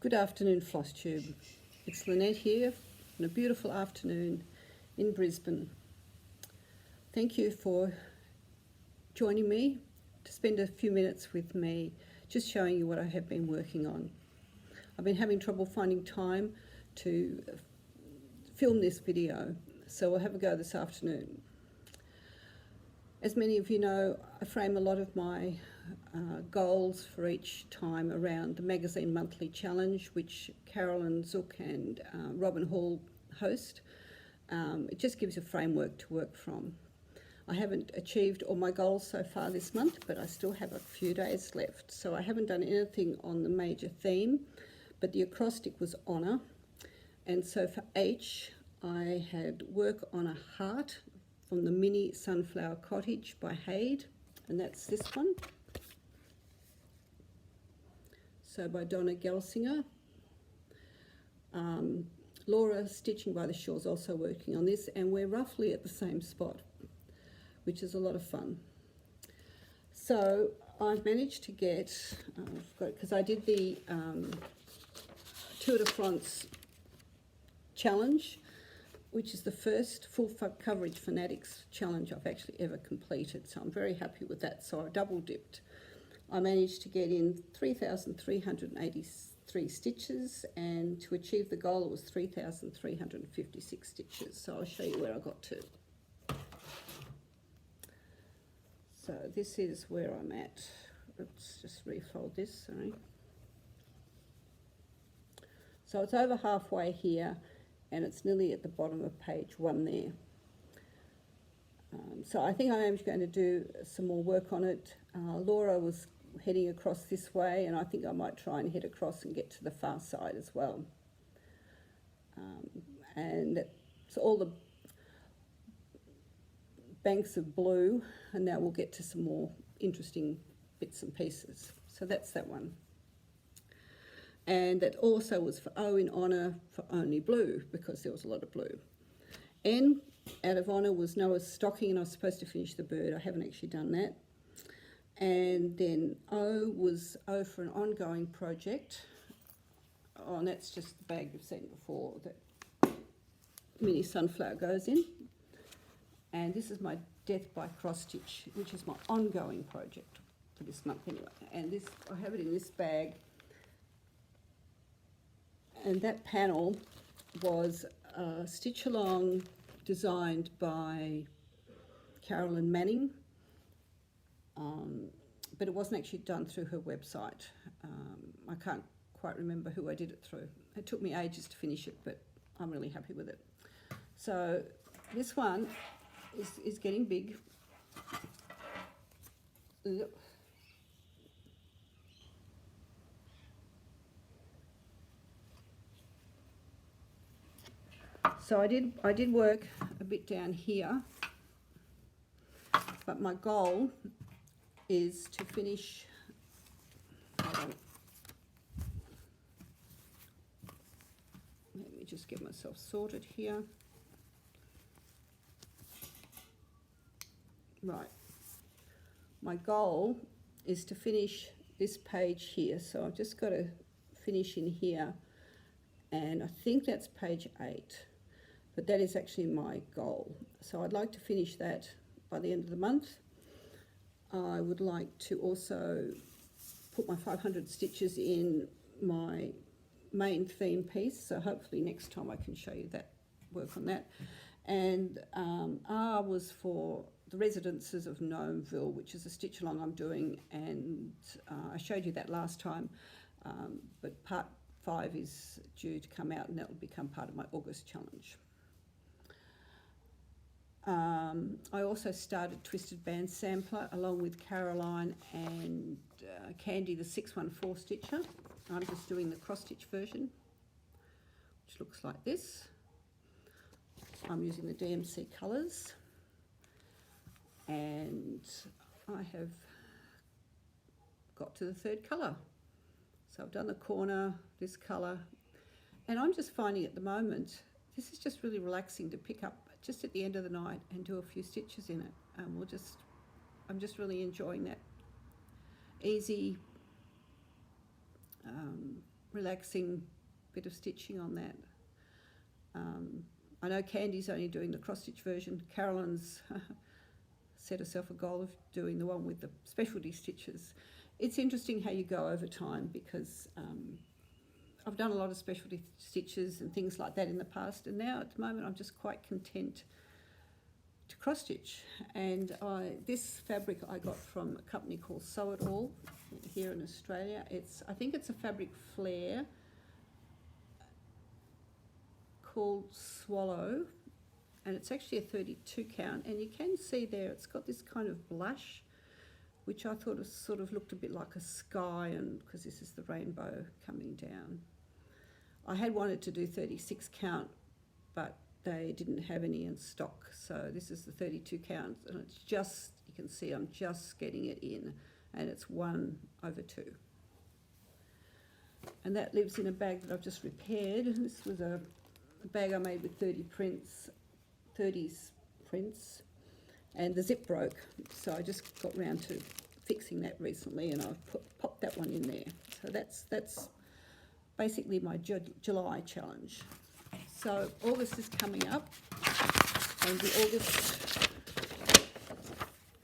Good afternoon, Flosstube. It's Lynette here on a beautiful afternoon in Brisbane. Thank you for joining me to spend a few minutes with me just showing you what I have been working on. I've been having trouble finding time to film this video, so we'll have a go this afternoon. As many of you know, I frame a lot of my goals for each time around the Magazine Monthly Challenge, which Carolyn Zook and Robin Hall host. It just gives a framework to work from. I haven't achieved all my goals so far this month, but I still have a few days left. So I haven't done anything on the major theme, but the acrostic was honour. And so for H, I had work on a heart from the Mini Sunflower Cottage by Haid, and that's this one. So by Donna Gelsinger. Laura Stitching by the Shore is also working on this, and we're roughly at the same spot, which is a lot of fun. So I've managed to get, because I did the Tour de France challenge, which is the first full coverage Fanatics challenge I've actually ever completed. So I'm very happy with that. So I double dipped. I managed to get in 3,383 stitches, and to achieve the goal it was 3,356 stitches. So I'll show you where I got to. So this is where I'm at. Let's just refold this, sorry. So it's over halfway here, and it's nearly at the bottom of page 1 there. So I think I am going to do some more work on it. Laura was heading across this way, and I think I might try and head across and get to the far side as well. And it's all the banks of blue, and now we'll get to some more interesting bits and pieces. So that's that one. And that also was for O in honour for only blue, because there was a lot of blue. N out of honour was Noah's stocking, and I was supposed to finish the bird. I haven't actually done that. And then O was O for an ongoing project. Oh, and that's just the bag you've seen before that Mini Sunflower goes in. And this is my Death by Cross Stitch, which is my ongoing project for this month anyway. And this, I have it in this bag. And that panel was a stitch along designed by Carolyn Manning, but it wasn't actually done through her website. I can't quite remember who I did it through. It took me ages to finish it, but I'm really happy with it. So this one is getting big. So I did work a bit down here, but my goal is to finish, let me just get myself sorted here. Right, my goal is to finish this page here, so I've just got to finish in here, and I think that's page 8. But that is actually my goal. So I'd like to finish that by the end of the month. I would like to also put my 500 stitches in my main theme piece. So hopefully next time I can show you that, work on that. And R was for the Residences of Gnomeville, which is a stitch along I'm doing. And I showed you that last time, but part 5 is due to come out, and that will become part of my August challenge. I also started Twisted Band Sampler along with Caroline and Candy, the 614 stitcher. I'm just doing the cross stitch version, which looks like this. I'm using the DMC colours, and I have got to the 3rd colour. So I've done the corner, this colour, and I'm just finding at the moment this is just really relaxing to pick up just at the end of the night and do a few stitches in it. I'm just really enjoying that easy relaxing bit of stitching on that. I know Candy's only doing the cross-stitch version. Carolyn's set herself a goal of doing the one with the specialty stitches. It's interesting how you go over time, because I've done a lot of specialty stitches and things like that in the past, and now at the moment I'm just quite content to cross stitch. And this fabric I got from a company called Sew It All here in Australia. I think it's a fabric flare called Swallow, and it's actually a 32 count, and you can see there it's got this kind of blush, which I thought sort of looked a bit like a sky, and because this is the rainbow coming down. I had wanted to do 36 count, but they didn't have any in stock, so this is the 32 count, and it's just, you can see I'm just getting it in, and it's 1/2. And that lives in a bag that I've just repaired. This was a bag I made with 30s prints, and the zip broke, so I just got round to fixing that recently, and I've popped that one in there. So that's basically my July challenge. So August is coming up, and the August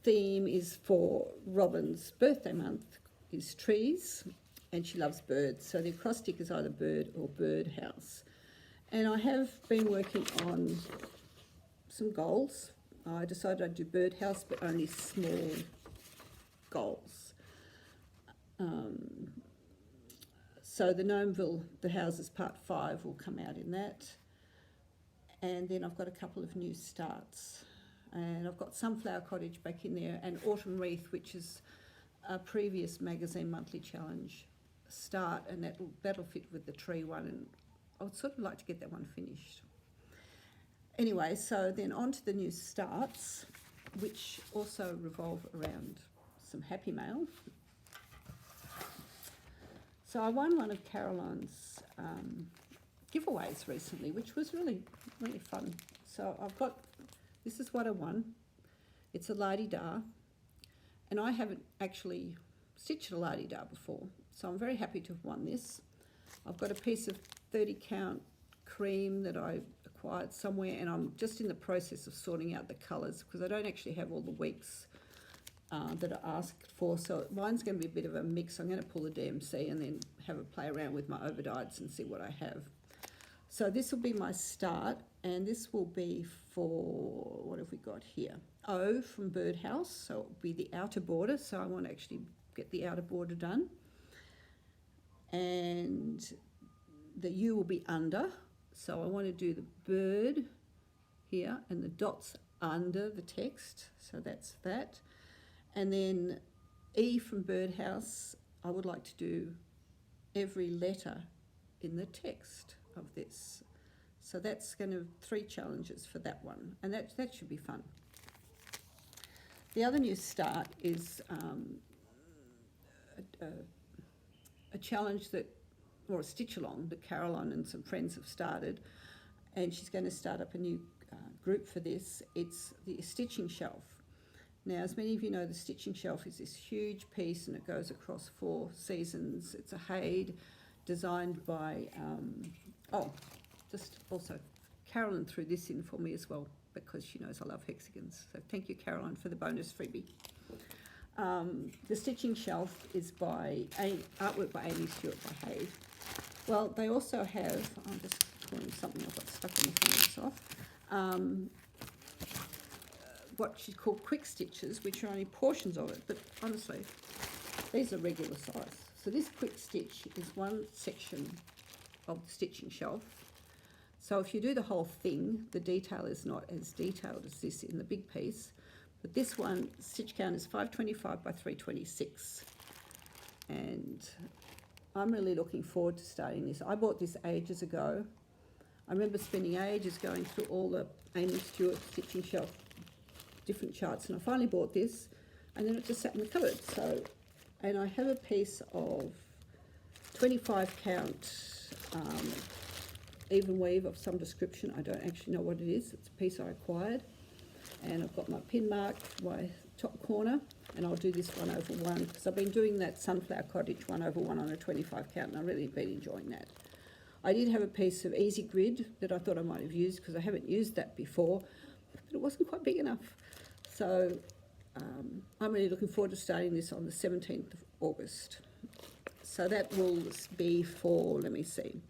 theme is for Robin's birthday month is trees, and she loves birds, so the acrostic is either bird or birdhouse. And I have been working on some goals. I decided I'd do birdhouse, but only small goals. So the Gnomeville, the houses part 5 will come out in that. And then I've got a couple of new starts. And I've got Sunflower Cottage back in there, and Autumn Wreath, which is a previous magazine monthly challenge start, and that'll fit with the tree one, and I would sort of like to get that one finished. Anyway, so then on to the new starts, which also revolve around some happy mail. So I won one of Caroline's giveaways recently, which was really, really fun. So this is what I won. It's a la-di-da, and I haven't actually stitched a la-di-da before, so I'm very happy to have won this. I've got a piece of 30 count cream that I acquired somewhere, and I'm just in the process of sorting out the colours, because I don't actually have all the weeks that are asked for, so mine's going to be a bit of a mix. I'm going to pull a DMC and then have a play around with my overdyes and see what I have. So this will be my start, and this will be for, what have we got here? O from Birdhouse, so it will be the outer border, so I want to actually get the outer border done. And the U will be under, so I want to do the bird here, and the dots under the text, so that's that. And then E from Birdhouse, I would like to do every letter in the text of this. So that's going to 3 challenges for that one, and that should be fun. The other new start is a challenge or a stitch along that Caroline and some friends have started, and she's going to start up a new group for this. It's the stitching shelf. Now, as many of you know, the stitching shelf is this huge piece, and it goes across 4 seasons. It's a Haid designed by, just also Carolyn threw this in for me as well, because she knows I love hexagons. So thank you, Caroline, for the bonus freebie. The stitching shelf is by artwork by Amy Stewart by Haid. Well, they also have, I'm just pulling something I've got stuck on the front of this off, what she's called quick stitches, which are only portions of it, but honestly, these are regular size. So this quick stitch is one section of the stitching shelf. So if you do the whole thing, the detail is not as detailed as this in the big piece, but this one, stitch count is 525 by 326. And I'm really looking forward to starting this. I bought this ages ago. I remember spending ages going through all the Amy Stewart stitching shelf, different charts, and I finally bought this, and then it just sat in the cupboard. So, and I have a piece of 25 count even weave of some description. I don't actually know what it is. It's a piece I acquired, and I've got my pin mark for my top corner. and I'll do this 1/1 because I've been doing that Sunflower Cottage 1/1 on a 25 count, and I've really been enjoying that. I did have a piece of Easy Grid that I thought I might have used because I haven't used that before, but it wasn't quite big enough. So I'm really looking forward to starting this on the 17th of August. So that will be for, let me see,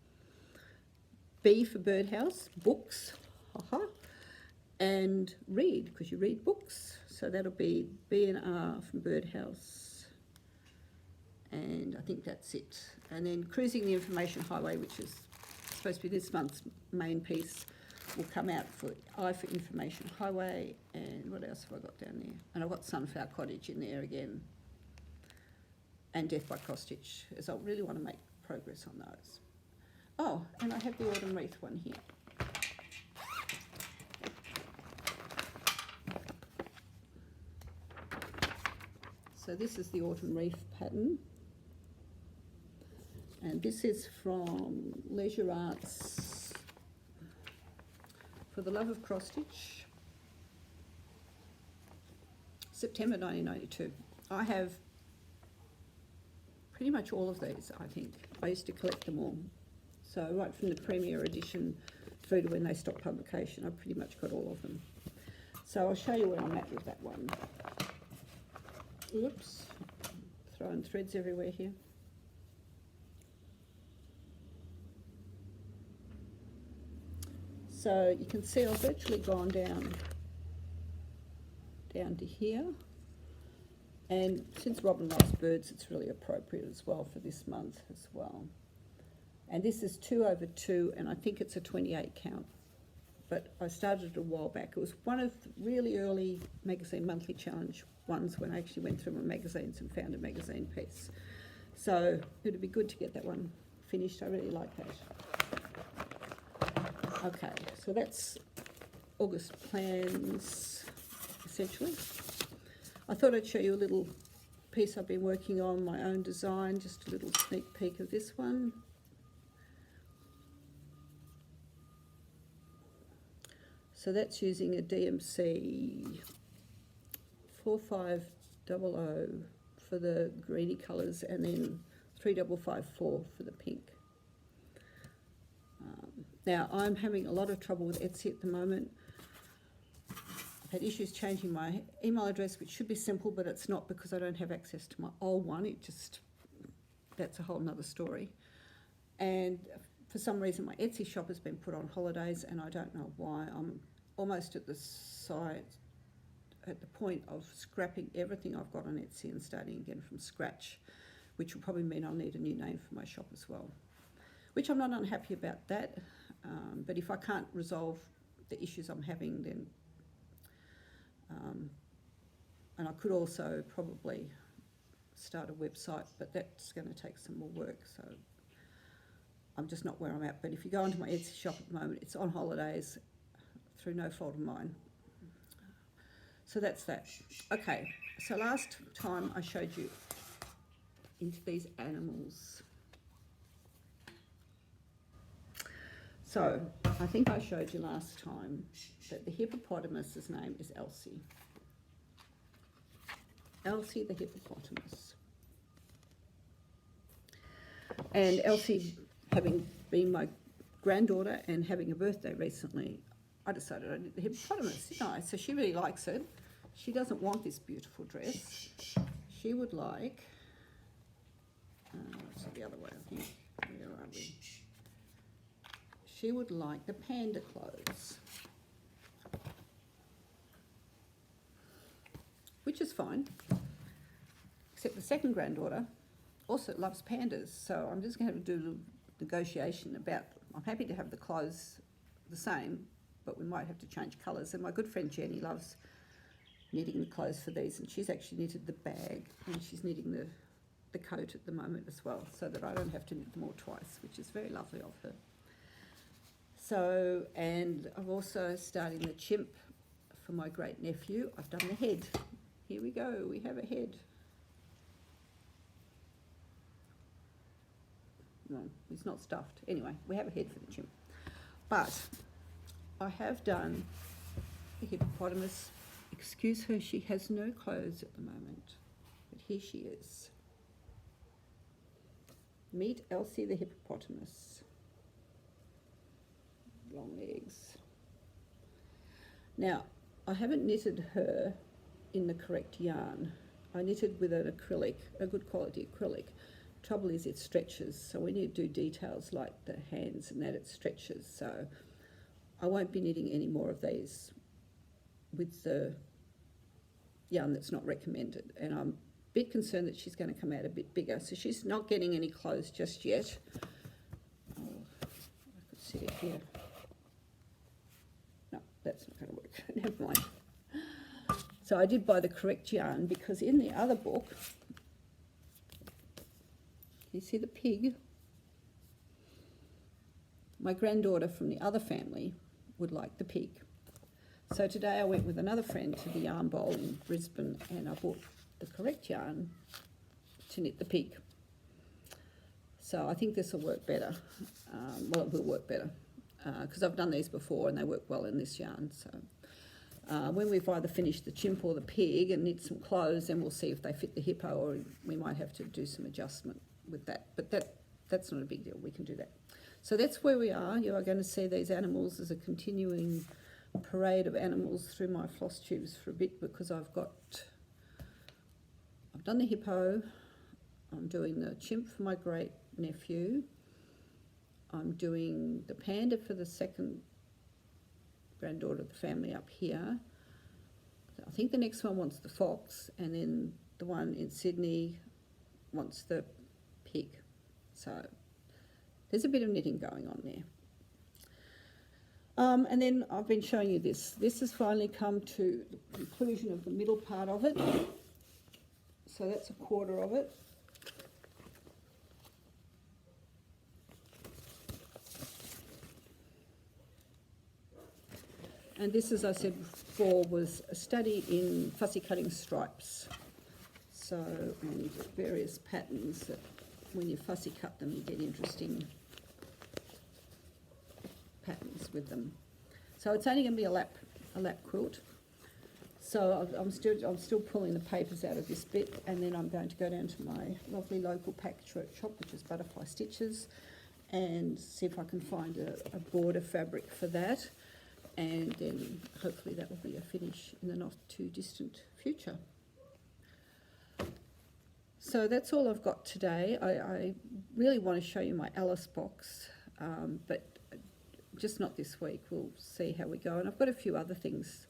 B for Birdhouse, books, and read, because you read books. So that'll be B and R from Birdhouse. And I think that's it. And then Cruising the Information Highway, which is supposed to be this month's main piece, will come out for I for Information Highway. And what else have I got down there? And I've got Sunflower Cottage in there again. And Death by Cross Stitch, as I really want to make progress on those. Oh, and I have the Autumn Wreath one here. So this is the Autumn Wreath pattern. And this is from Leisure Arts for the Love of Cross Stitch, September 1992. I have pretty much all of these, I think. I used to collect them all. So right from the premiere edition through to when they stopped publication, I've pretty much got all of them. So I'll show you where I'm at with that one. Oops, throwing threads everywhere here. So you can see I've virtually gone down to here. And since Robin loves birds, it's really appropriate as well for this month as well. And this is 2/2, and I think it's a 28 count. But I started it a while back. It was one of the really early magazine monthly challenge ones when I actually went through my magazines and found a magazine piece. So it'd be good to get that one finished. I really like that. Okay, so that's August plans, essentially. I thought I'd show you a little piece I've been working on, my own design, just a little sneak peek of this one. So that's using a DMC 4500 for the greeny colours and then 3554 for the pink. Now I'm having a lot of trouble with Etsy at the moment. I've had issues changing my email address, which should be simple, but it's not because I don't have access to my old one. That's a whole nother story. And for some reason my Etsy shop has been put on holidays and I don't know why. I'm almost at the point of scrapping everything I've got on Etsy and starting again from scratch, which will probably mean I'll need a new name for my shop as well, which I'm not unhappy about that. But if I can't resolve the issues I'm having, then and I could also probably start a website, but that's going to take some more work, so I'm just not where I'm at. But if you go into my Etsy shop at the moment, it's on holidays through no fault of mine. So that's that. Okay, so last time I showed you into these animals. So I think I showed you last time that the hippopotamus's name is Elsie. Elsie the hippopotamus. And Elsie, having been my granddaughter and having a birthday recently, I decided I did the hippopotamus, didn't I? So she really likes it. She doesn't want this beautiful dress. She would like, so the other way, I think. Where are we? She would like the panda clothes, which is fine, except the second granddaughter also loves pandas, so I'm just going to have to do a negotiation about, I'm happy to have the clothes the same, but we might have to change colours. And my good friend Jenny loves knitting the clothes for these, and she's actually knitted the bag, and she's knitting the coat at the moment as well, so that I don't have to knit them all twice, which is very lovely of her. So, and I'm also starting the chimp for my great nephew. I've done the head. Here we go, we have a head. No, he's not stuffed. Anyway, we have a head for the chimp. But I have done the hippopotamus Excuse her, she has no clothes at the moment, but here she is. Meet Elsie the hippopotamus. Long legs. Now, I haven't knitted her in the correct yarn. I knitted with an acrylic, a good quality acrylic. Trouble is it stretches, so when you do details like the hands and that, it stretches. So I won't be knitting any more of these with the yarn that's not recommended. And I'm a bit concerned that she's going to come out a bit bigger. So she's not getting any clothes just yet. Oh, I could sit it here. No, that's not going to work. Never mind. So I did buy the correct yarn because in the other book, you see the pig? My granddaughter from the other family would like the pig. So today I went with another friend to the yarn bowl in Brisbane and I bought the correct yarn to knit the pig. So I think this will work better. Well, it will work better because I've done these before and they work well in this yarn. So when we've either finished the chimp or the pig and knit some clothes, then we'll see if they fit the hippo, or we might have to do some adjustment with that. But that's not a big deal. We can do that. So that's where we are. You are going to see these animals as a continuing parade of animals through my floss tubes for a bit because I've done the hippo, I'm doing the chimp for my great nephew, I'm doing the panda for the second granddaughter of the family up here. I think the next one wants the fox, and then the one in Sydney wants the pig. So there's a bit of knitting going on there. And then I've been showing you this. This has finally come to the conclusion of the middle part of it. So that's a quarter of it. And this, as I said before, was a study in fussy cutting stripes. So, and various patterns that when you fussy cut them, you get interesting patterns with them. So it's only going to be a lap quilt. So I'm still pulling the papers out of this bit, and then I'm going to go down to my lovely local patchwork shop, which is Butterfly Stitches, and see if I can find a border fabric for that, and then hopefully that will be a finish in the not too distant future. So that's all I've got today. I really want to show you my Alice box, but just not this week. We'll see how we go. And I've got a few other things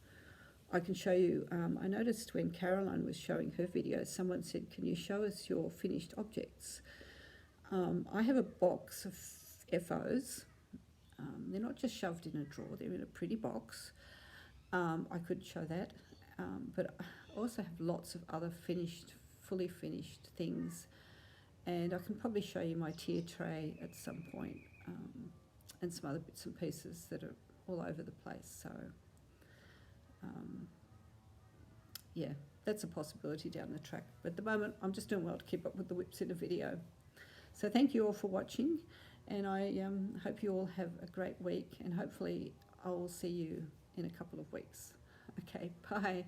I can show you. I noticed when Caroline was showing her videos, someone said, can you show us your finished objects? I have a box of FOs. They're not just shoved in a drawer, they're in a pretty box. I could show that. But I also have lots of other fully finished things. And I can probably show you my tier tray at some point. And some other bits and pieces that are all over the place. So, yeah, that's a possibility down the track. But at the moment, I'm just doing well to keep up with the whips in a video. So thank you all for watching, and I hope you all have a great week, and hopefully I will see you in a couple of weeks. Okay, bye.